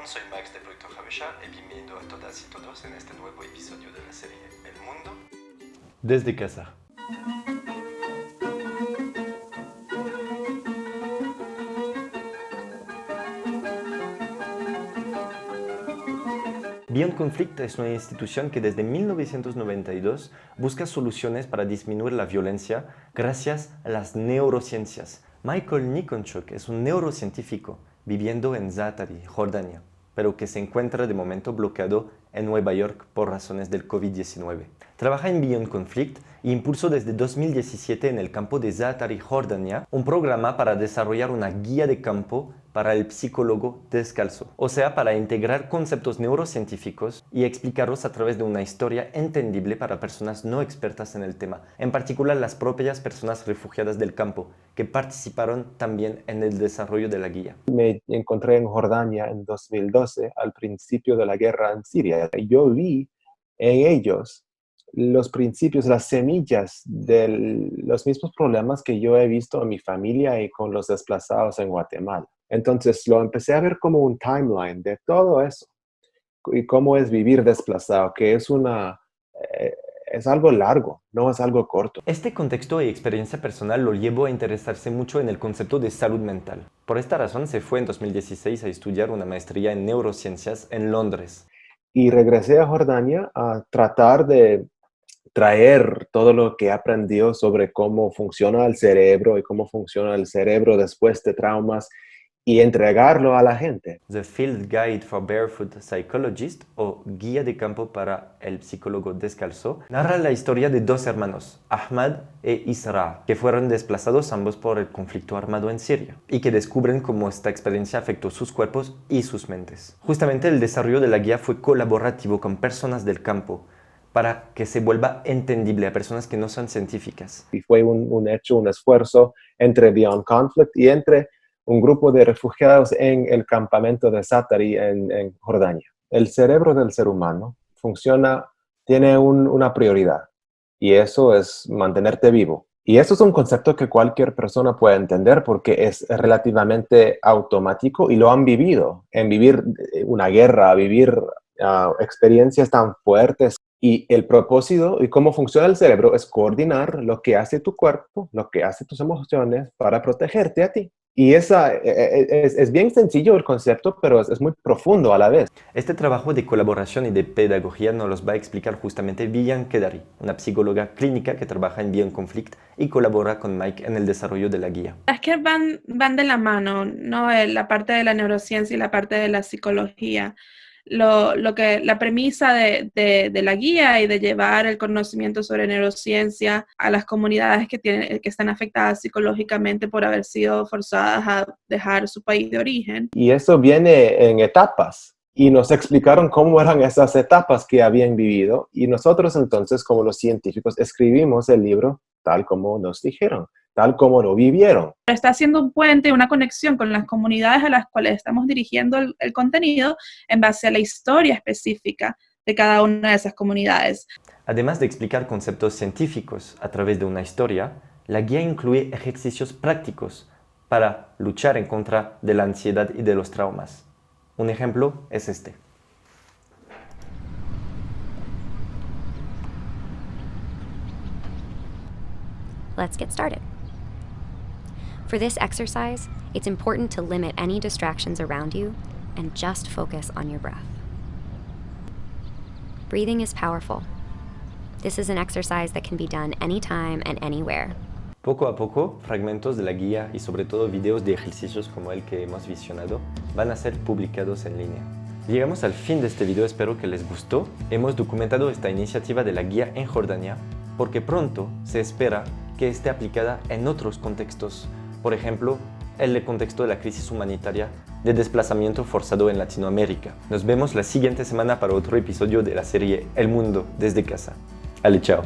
soy Max de Proyecto Javesha y bienvenido a todas y todos en este nuevo episodio de la serie El Mundo desde casa. Beyond Conflict es una institución que desde 1992 busca soluciones para disminuir la violencia gracias a las neurociencias. Michael Nikonchuk es un neurocientífico viviendo en Zaatari, Jordania, pero que se encuentra de momento bloqueado en Nueva York por razones del COVID-19. Trabaja en Beyond Conflict e impulsó desde 2017 en el campo de Zaatari, Jordania, un programa para desarrollar una guía de campo para el psicólogo descalzo, o sea, para integrar conceptos neurocientíficos y explicarlos a través de una historia entendible para personas no expertas en el tema, en particular las propias personas refugiadas del campo, que participaron también en el desarrollo de la guía. Me encontré en Jordania en 2012, al principio de la guerra en Siria. Yo vi en ellos los principios, las semillas de los mismos problemas que yo he visto en mi familia y con los desplazados en Guatemala. Entonces lo empecé a ver como un timeline de todo eso y cómo es vivir desplazado, que es algo largo, no es algo corto. Este contexto y experiencia personal lo llevó a interesarse mucho en el concepto de salud mental. Por esta razón se fue en 2016 a estudiar una maestría en neurociencias en Londres. Y regresé a Jordania a tratar de traer todo lo que aprendió sobre cómo funciona el cerebro y cómo funciona el cerebro después de traumas y entregarlo a la gente. The Field Guide for Barefoot Psychologist, o Guía de Campo para el Psicólogo Descalzo, narra la historia de dos hermanos, Ahmad e Isra, que fueron desplazados ambos por el conflicto armado en Siria, y que descubren cómo esta experiencia afectó sus cuerpos y sus mentes. Justamente el desarrollo de la guía fue colaborativo con personas del campo, para que se vuelva entendible a personas que no son científicas. Y fue un esfuerzo entre Beyond Conflict y entre un grupo de refugiados en el campamento de Zaatari en Jordania. El cerebro del ser humano tiene una prioridad, y eso es mantenerte vivo. Y eso es un concepto que cualquier persona puede entender porque es relativamente automático y lo han vivido, en vivir una guerra, vivir experiencias tan fuertes. Y el propósito y cómo funciona el cerebro es coordinar lo que hace tu cuerpo, lo que hace tus emociones para protegerte a ti. Y es bien sencillo el concepto, pero es muy profundo a la vez. Este trabajo de colaboración y de pedagogía nos los va a explicar justamente Vivian Kedari, una psicóloga clínica que trabaja en Beyond Conflict y colabora con Mike en el desarrollo de la guía. Es que van de la mano, ¿no? La parte de la neurociencia y la parte de la psicología. La premisa de la guía y de llevar el conocimiento sobre neurociencia a las comunidades que están afectadas psicológicamente por haber sido forzadas a dejar su país de origen. Y eso viene en etapas. Y nos explicaron cómo eran esas etapas que habían vivido. Y nosotros entonces, como los científicos, escribimos el libro tal como nos dijeron, tal como lo vivieron. Está haciendo un puente, una conexión con las comunidades a las cuales estamos dirigiendo el contenido en base a la historia específica de cada una de esas comunidades. Además de explicar conceptos científicos a través de una historia, la guía incluye ejercicios prácticos para luchar en contra de la ansiedad y de los traumas. Un ejemplo es este. Let's get started. For this exercise, it's important to limit any distractions around you and just focus on your breath. Breathing is powerful. This is an exercise that can be done anytime and anywhere. Poco a poco, fragmentos de la guía y sobre todo videos de ejercicios como el que hemos visionado van a ser publicados en línea. Llegamos al fin de este video, espero que les gustó. Hemos documentado esta iniciativa de la guía en Jordania porque pronto se espera que esté aplicada en otros contextos, por ejemplo, el contexto de la crisis humanitaria de desplazamiento forzado en Latinoamérica. Nos vemos la siguiente semana para otro episodio de la serie El Mundo desde casa. Ale, chao.